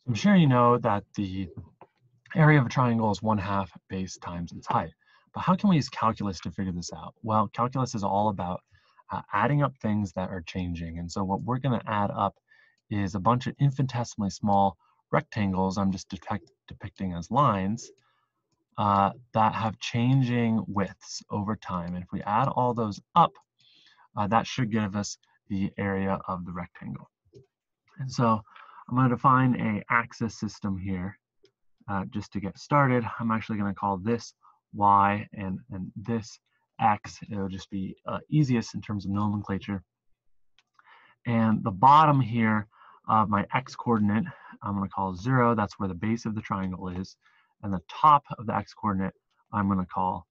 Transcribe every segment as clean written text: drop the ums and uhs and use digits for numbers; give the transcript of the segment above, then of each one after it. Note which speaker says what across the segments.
Speaker 1: I'm sure you know that the area of a triangle is 1/2 base times its height. But how can we use calculus to figure this out? Well, calculus is all about adding up things that are changing. And so what we're going to add up is a bunch of infinitesimally small rectangles I'm just depicting as lines that have changing widths over time. And if we add all those up, that should give us the area of the rectangle. And so I'm going to define an axis system here. Just to get started, I'm actually going to call this y and this x. It'll just be easiest in terms of nomenclature. And the bottom here of my x coordinate, I'm going to call 0. That's where the base of the triangle is. And the top of the x coordinate, I'm going to call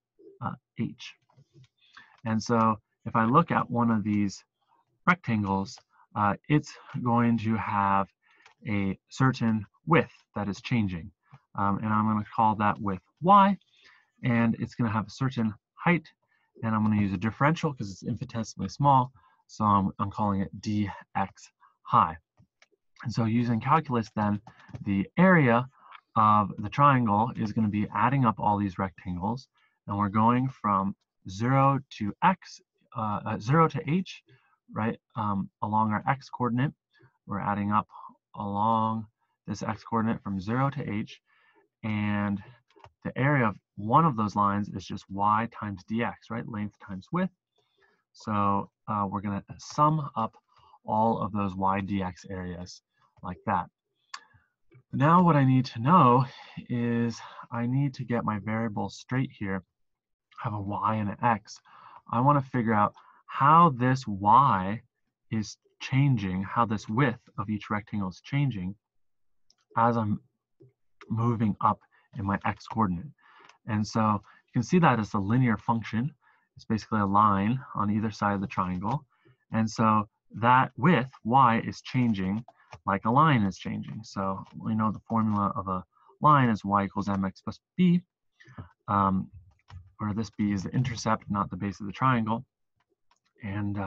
Speaker 1: h. And so if I look at one of these rectangles, it's going to have a certain width that is changing. And I'm going to call that width y, and it's going to have a certain height, and I'm going to use a differential because it's infinitesimally small, so I'm calling it dx high. And so using calculus then, the area of the triangle is going to be adding up all these rectangles, and we're going from 0 to x, 0 to h, right, along our x coordinate. We're adding up along this x coordinate from 0 to h, and the area of one of those lines is just y times dx, right? Length times width. So we're going to sum up all of those y dx areas like that. Now what I need to know is I need to get my variables straight here. I have a y and an x. I want to figure out how this y is changing, how this width of each rectangle is changing as I'm moving up in my x coordinate. And so you can see that as a linear function. It's basically a line on either side of the triangle. And so that width, y, is changing like a line is changing. So we know the formula of a line is y equals mx plus b, where this b is the intercept, not the base of the triangle. And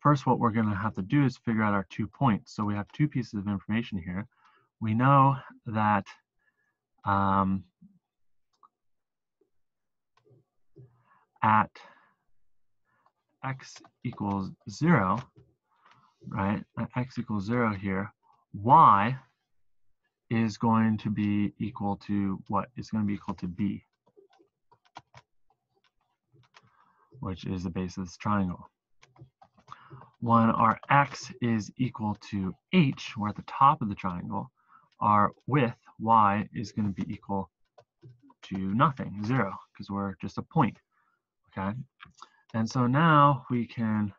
Speaker 1: first what we're going to have to do is figure out our 2 points. So we have 2 pieces of information here. We know that at x equals 0, right, at x equals 0 here, y is going to be equal to what? It's going to be equal to b, which is the base of this triangle. When our x is equal to h, we're at the top of the triangle, our width, y, is going to be equal to nothing, 0, because we're just a point, okay? And so now we can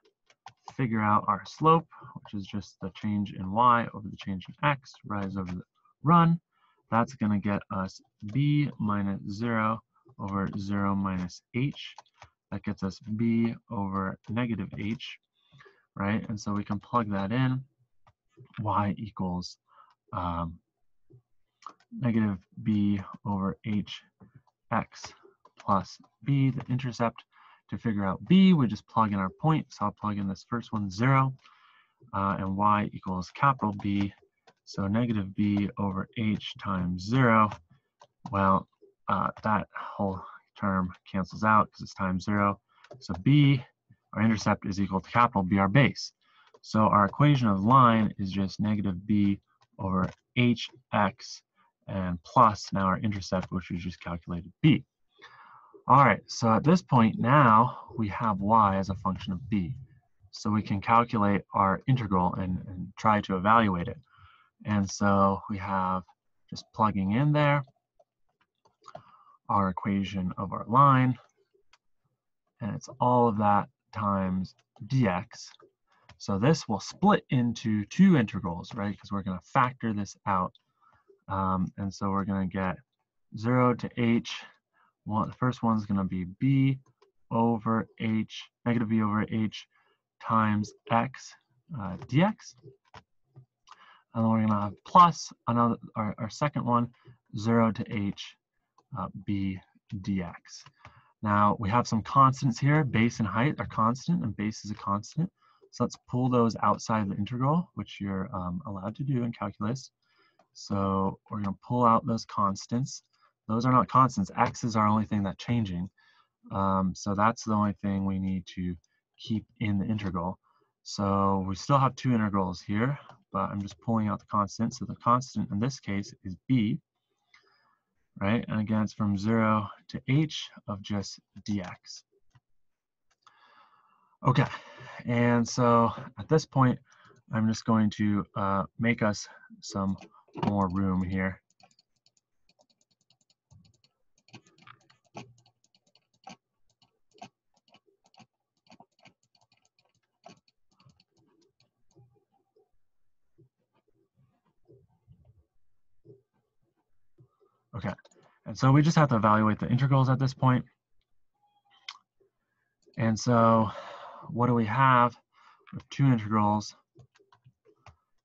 Speaker 1: figure out our slope, which is just the change in y over the change in x, rise over the run. That's going to get us b minus 0 over 0 minus h. That gets us b over negative h, right? And so we can plug that in. Y equals negative b over h x plus b, the intercept. To figure out b, we just plug in our point. So I'll plug in this first one, 0, and y equals capital B. So negative b over h times 0. Well, that whole term cancels out because it's times 0. So b, our intercept, is equal to capital B, our base. So our equation of line is just negative b over hx and plus now our intercept, which we just calculated, b. All right, so at this point now we have y as a function of b. So we can calculate our integral and try to evaluate it. And so we have just plugging in there our equation of our line, and it's all of that times dx. So this will split into 2 integrals, right? Because we're going to factor this out. And so we're going to get 0 to h. Well, the first one's going to be b over h, negative b over h times x dx. And then we're going to have plus another, our second one, 0 to h b dx. Now we have some constants here. Base and height are constant, and base is a constant. So let's pull those outside the integral, which you're allowed to do in calculus. So we're going to pull out those constants. Those are not constants. X is our only thing that's changing. So that's the only thing we need to keep in the integral. So we still have two integrals here, but I'm just pulling out the constant. So the constant in this case is b, right? And again, it's from 0 to h of just dx. Okay, and so at this point, I'm just going to make us some more room here. Okay, and so we just have to evaluate the integrals at this point. And so what do we have? We have two integrals.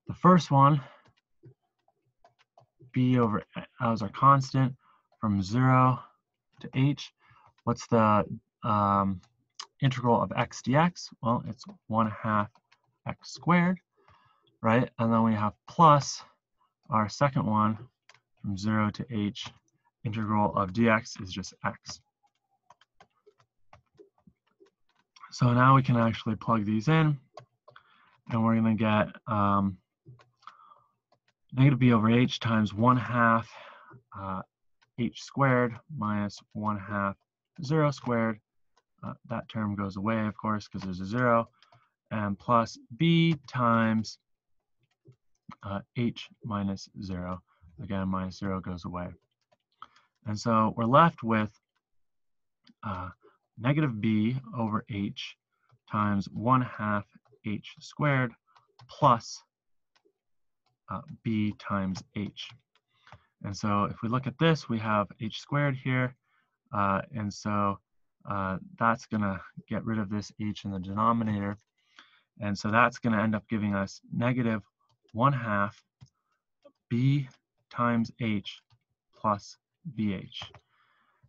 Speaker 1: The first one, b over as our constant from 0 to h. What's the integral of x dx? Well, it's 1/2 x squared, right? And then we have plus our second one from 0 to h. Integral of dx is just x. So now we can actually plug these in, and we're going to get negative b over h times 1/2 h squared minus 1/2 0 squared. That term goes away, of course, because there's a 0, and plus b times h minus 0. Again, minus 0 goes away. And so we're left with negative b over h times 1/2 h squared plus b times h. And so if we look at this, we have h squared here, and so that's going to get rid of this h in the denominator, and so that's going to end up giving us negative 1/2 b times h plus bh.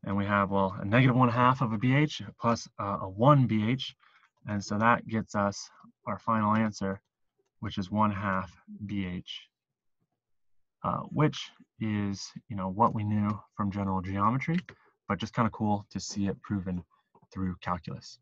Speaker 1: And we have, well, a negative 1/2 of a bh plus a 1 bh, and so that gets us our final answer, which is 1/2 bh, which is, what we knew from general geometry, but just kind of cool to see it proven through calculus.